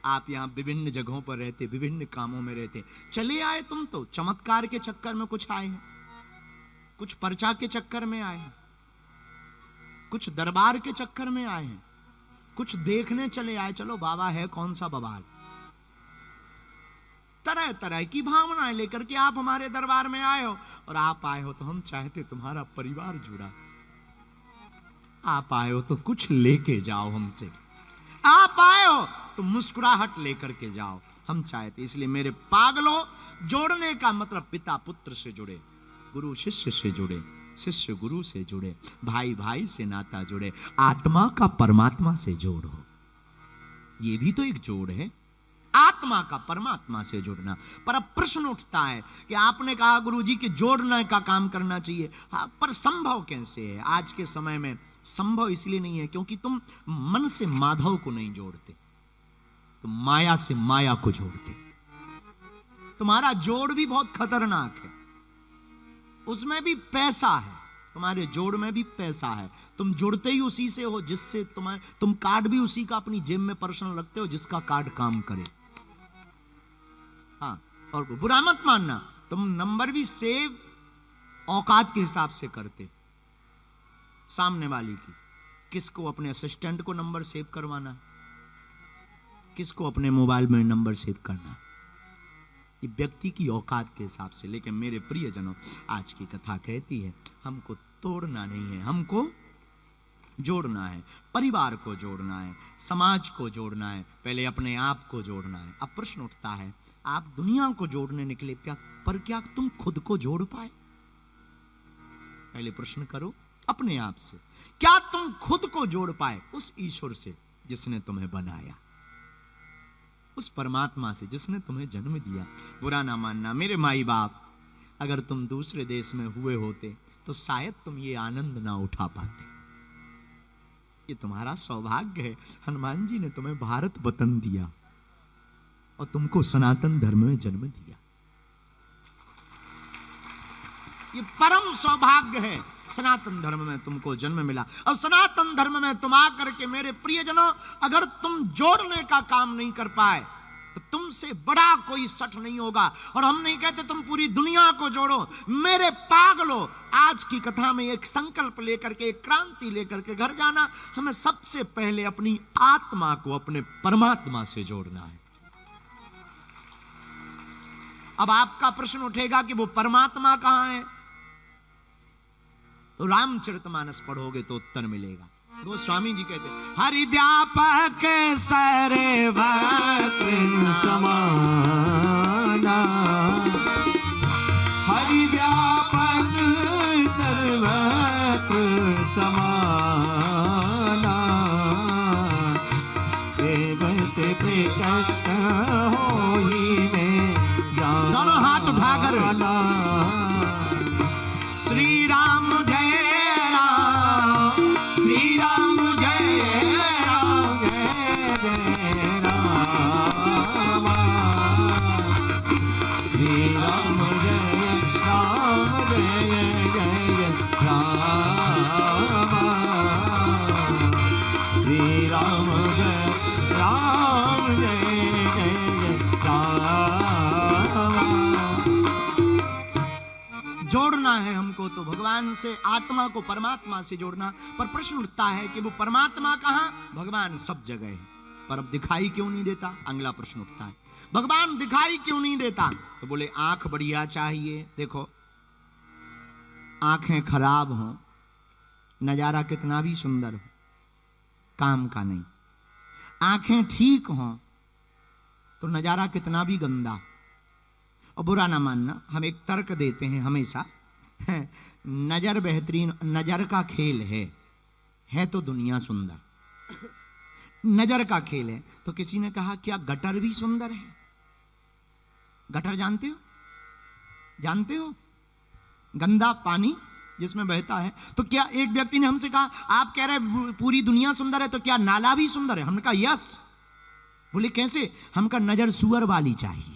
आप यहाँ विभिन्न जगहों पर रहते, विभिन्न कामों में रहते, चले आए तुम तो चमत्कार के चक्कर में कुछ आए हैं, कुछ पर्चा के चक्कर में आए हैं, कुछ दरबार के चक्कर में आए हैं, कुछ देखने चले आए, चलो बाबा है कौन सा बवाल। तरह तरह की भावनाएं लेकर के आप हमारे दरबार में आए हो, और आप आए हो तो हम चाहते तुम्हारा परिवार जुड़ा। आप आए हो तो कुछ लेके जाओ हमसे, आप आए हो तो मुस्कुराहट लेकर के जाओ, हम चाहते। इसलिए मेरे पागलों, जोड़ने का मतलब पिता पुत्र से जुड़े, गुरु शिष्य से जुड़े, शिष्य गुरु से जुड़े, भाई भाई से नाता जुड़े, आत्मा का परमात्मा से जोड़ हो। ये भी तो एक जोड़ है, आत्मा का परमात्मा से जुड़ना। पर अब प्रश्न उठता है कि आपने कहा गुरुजी कि जोड़ने का काम करना चाहिए, हाँ, पर संभव कैसे है? आज के समय में संभव इसलिए नहीं है क्योंकि तुम मन से माधव को नहीं जोड़ते, तुम माया से माया को जोड़ते। तुम्हारा जोड़ भी बहुत खतरनाक है, उसमें भी पैसा है, तुम्हारे जोड़ में भी पैसा है। तुम जुड़ते ही उसी से हो जिससे तुम कार्ड भी उसी का अपनी जेब में पर्सनल रखते हो जिसका कार्ड काम करे। हाँ, और बुरा मत मानना, तुम नंबर भी सेव औकात के हिसाब से करते, सामने वाली की। किसको अपने असिस्टेंट को नंबर सेव करवाना, किसको अपने मोबाइल में नंबर सेव करना, ये व्यक्ति की औकात के हिसाब से। लेकिन मेरे प्रियजनों, आज की कथा कहती है हमको तोड़ना नहीं है, हमको जोड़ना है। परिवार को जोड़ना है, समाज को जोड़ना है, पहले अपने आप को जोड़ना है। अब प्रश्न उठता है, आप दुनिया को जोड़ने निकले, क्या तुम खुद को जोड़ पाए? पहले प्रश्न करो अपने आप से, क्या तुम खुद को जोड़ पाए उस ईश्वर से जिसने तुम्हें बनाया, उस परमात्मा से जिसने तुम्हें जन्म दिया? बुरा ना मानना मेरे माई बाप, अगर तुम दूसरे देश में हुए होते तो शायद तुम ये आनंद ना उठा पाते। ये तुम्हारा सौभाग्य है, हनुमान जी ने तुम्हें भारत वतन दिया और तुमको सनातन धर्म में जन्म दिया। ये परम सौभाग्य है, सनातन धर्म में तुमको जन्म मिला। और सनातन धर्म में तुम आकर के मेरे प्रियजनों, अगर तुम जोड़ने का काम नहीं कर पाए तो तुमसे बड़ा कोई सठ नहीं होगा। और हम नहीं कहते तुम पूरी दुनिया को जोड़ो, मेरे पागलों, आज की कथा में एक संकल्प लेकर के, एक क्रांति लेकर के घर जाना। हमें सबसे पहले अपनी आत्मा को अपने परमात्मा से जोड़ना है। अब आपका प्रश्न उठेगा कि वो परमात्मा कहां है? तो रामचरितमानस पढ़ोगे तो उत्तर मिलेगा। वो स्वामी जी कहते, हरि व्यापक सर्वत्र समाना, हरि व्यापक सर्वत्र समाना, देवते प्रकट होई में जाना। दोनों हाथ उठाकर श्री राम जय राम, श्री राम जय राम, जय जय राम, श्री राम जय राम, जय जय राम, श्री राम जय राम, जय जय राम। जोड़ना है हमको तो भगवान से, आत्मा को परमात्मा से जोड़ना। पर प्रश्न उठता है कि वो परमात्मा कहां? भगवान सब जगह है, पर अब दिखाई क्यों नहीं देता? अगला प्रश्न उठता है, भगवान दिखाई क्यों नहीं देता? तो बोले आंख बढ़िया चाहिए। देखो, आंखें खराब हो, नजारा कितना भी सुंदर हो, काम का नहीं। आंखें ठीक हो तो नजारा कितना भी गंदा। और बुरा ना मानना, हम एक तर्क देते हैं हमेशा, नजर बेहतरीन, नजर का खेल है तो दुनिया सुंदर, नजर का खेल है। तो किसी ने कहा क्या गटर भी सुंदर है? गटर जानते हो? जानते हो गंदा पानी जिसमें बहता है। तो क्या एक व्यक्ति ने हमसे कहा, आप कह रहे पूरी दुनिया सुंदर है तो क्या नाला भी सुंदर है? हमने कहा यस। बोले कैसे? हम कहा नजर सुअर वाली चाहिए।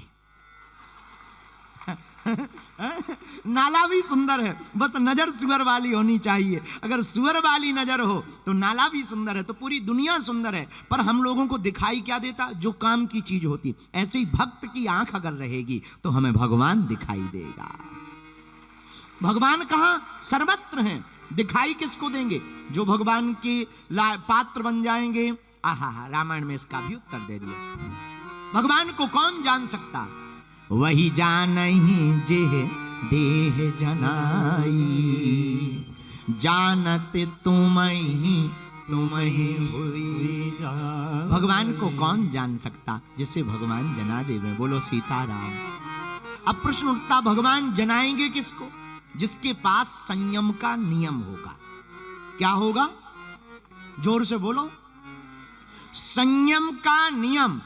नाला भी सुंदर है, बस नजर सुअर वाली होनी चाहिए। अगर सुअर वाली नजर हो तो नाला भी सुंदर है, तो पूरी दुनिया सुंदर है। पर हम लोगों को दिखाई क्या देता? जो काम की चीज होती। ऐसे ही भक्त की आंख अगर रहेगी तो हमें भगवान दिखाई देगा। भगवान कहां? सर्वत्र हैं। दिखाई किसको देंगे? जो भगवान के पात्र बन जाएंगे। आहा, रामायण में इसका भी उत्तर दे दिया। भगवान को कौन जान सकता? वही जानहि जे देह जनाई, जानत तुम्हि हुई जान। भगवान को कौन जान सकता? जिसे भगवान जना देवे। बोलो सीताराम। अब प्रश्न उठता, भगवान जनाएंगे किसको? जिसके पास संयम का नियम होगा। क्या होगा? जोर से बोलो। संयम का नियम।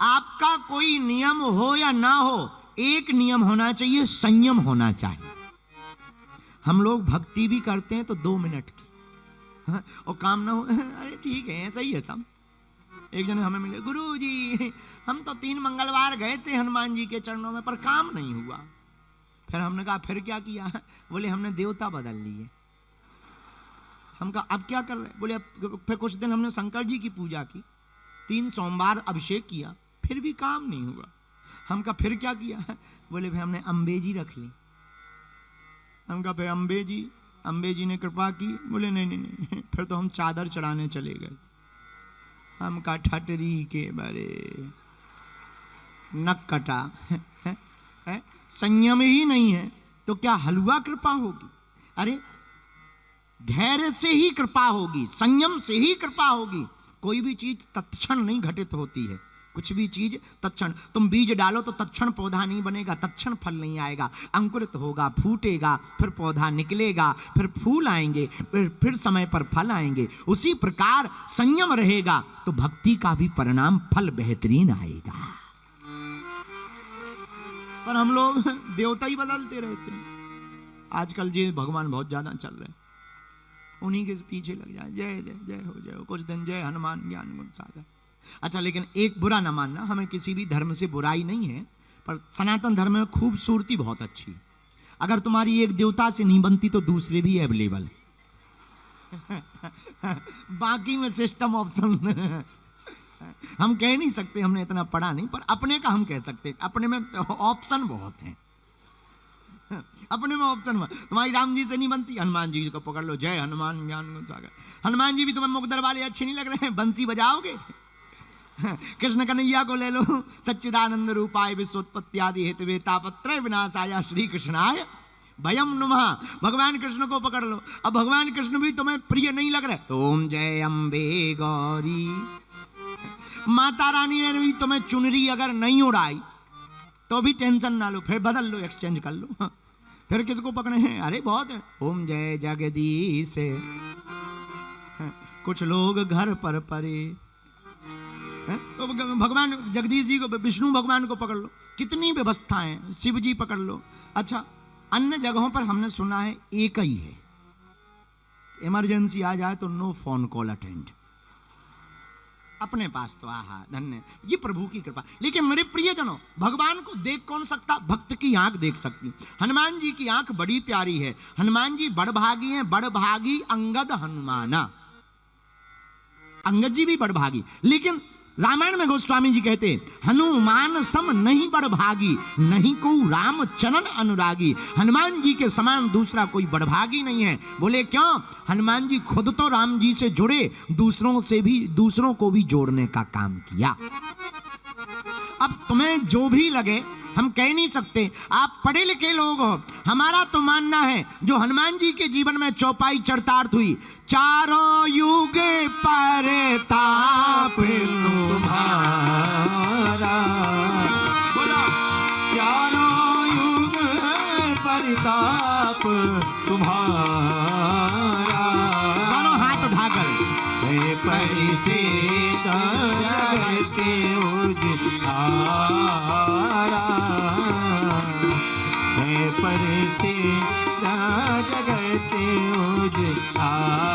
आपका कोई नियम हो या ना हो, एक नियम होना चाहिए, संयम होना चाहिए। हम लोग भक्ति भी करते हैं तो 2 मिनट की, और काम ना हो, अरे ठीक है ऐसा ही है सब। एक जने हमें मिले, गुरु जी हम तो 3 मंगलवार गए थे हनुमान जी के चरणों में, पर काम नहीं हुआ। फिर हमने कहा फिर क्या किया? बोले हमने देवता बदल लिए। हम कहा अब क्या कर रहे? बोले फिर कुछ दिन हमने शंकर जी की पूजा की, 3 सोमवार अभिषेक किया, फिर भी काम नहीं हुआ। हम कहा फिर क्या किया? बोले फिर हमने अम्बे जी रख ली। हम कहा फिर अम्बे जी ने कृपा की। बोले नहीं, फिर तो हम चादर चढ़ाने चले गए। हम कहा ठटरी के बारे नक कटा। संयम ही नहीं है तो क्या हलवा कृपा होगी? अरे धैर्य से ही कृपा होगी, संयम से ही कृपा होगी। कोई भी चीज तत्क्षण नहीं घटित होती है। कुछ भी चीज तत्क्षण, तुम बीज डालो तो तत्क्षण पौधा नहीं बनेगा, तत्क्षण फल नहीं आएगा। अंकुरित होगा, फूटेगा, फिर पौधा निकलेगा, फिर फूल आएंगे, फिर समय पर फल आएंगे। उसी प्रकार संयम रहेगा तो भक्ति का भी परिणाम फल बेहतरीन आएगा। पर हम लोग देवता ही बदलते रहते हैं। आजकल जी भगवान बहुत ज्यादा चल रहे हैं, उन्हीं के पीछे लग जाए। जय जय जय हो कुछ दिन जय हनुमान ज्ञान गुण सागर। अच्छा, लेकिन एक बुरा ना मानना, हमें किसी भी धर्म से बुराई नहीं है, पर सनातन धर्म में खूबसूरती बहुत अच्छी। अगर तुम्हारी एक देवता से नहीं बनती तो दूसरे भी अवेलेबल है। बाकी में सिस्टम ऑप्शन हम कह नहीं सकते, हमने इतना पढ़ा नहीं, पर अपने का हम कह सकते। अपने में ऑप्शन बहुत हैं। अपने में ऑप्शन, तुम्हारी राम जी से नहीं बनती, हनुमान जी को पकड़ लो, जय हनुमान ज्ञान गुण सागर। हनुमान जी भी तुम्हें मुकदर वाले अच्छे नहीं लग रहे हैं, बंसी बजाओगे। कृष्ण कन्हैया को ले लो, सच्चिदानंद रूपाय विश्वोत्पत्ति आदि हेतवे तापत्रय विनाशाय श्री कृष्णाय भयम नुमः। भगवान कृष्ण को पकड़ लो। अब भगवान कृष्ण भी तुम्हें प्रिय नहीं लग रहे तो ओम जय अम्बे गौरी। माता रानी ने भी तुम्हें चुनरी अगर नहीं उड़ाई तो भी टेंशन ना लो, फिर बदल लो, एक्सचेंज कर लो। फिर किसको पकड़े हैं? अरे बहुत है। ओम जय जगदीश। कुछ लोग घर पर परे, तो भगवान जगदीश जी को, विष्णु भगवान को पकड़ लो, कितनी व्यवस्थाएं। शिव जी पकड़ लो। अच्छा, अन्य जगहों पर हमने सुना है एक ही है, इमरजेंसी आ जाए तो नो फोन कॉल अटेंड। अपने पास तो आहा धन्य, ये प्रभु की कृपा। लेकिन मेरे प्रियजनों, भगवान को देख कौन सकता? भक्त की आंख देख सकती। हनुमान जी की आंख बड़ी प्यारी है। हनुमान जी बड़भागी हैं, बड़भागी अंगद हनुमाना। अंगद जी भी बड़भागी, लेकिन रामायण में गोस्वामी जी कहते हनुमान सम नहीं बड़भागी, नहीं को राम चरण अनुरागी। हनुमान जी के समान दूसरा कोई बड़भागी नहीं है। बोले क्यों? हनुमान जी खुद तो राम जी से जुड़े, दूसरों को भी जोड़ने का काम किया। अब तुम्हें जो भी लगे, हम कह नहीं सकते। आप पढ़े लिखे लोग हो, हमारा तो मानना है जो हनुमान जी के जीवन में चौपाई चरितार्थ हुई, चारों युग परताप तुम्हारा। बोला चारों युग परताप तुम्हारा। दोनों हाथ उठाकर परिसे जगते उजियारा, परिसे जगते उजियारा।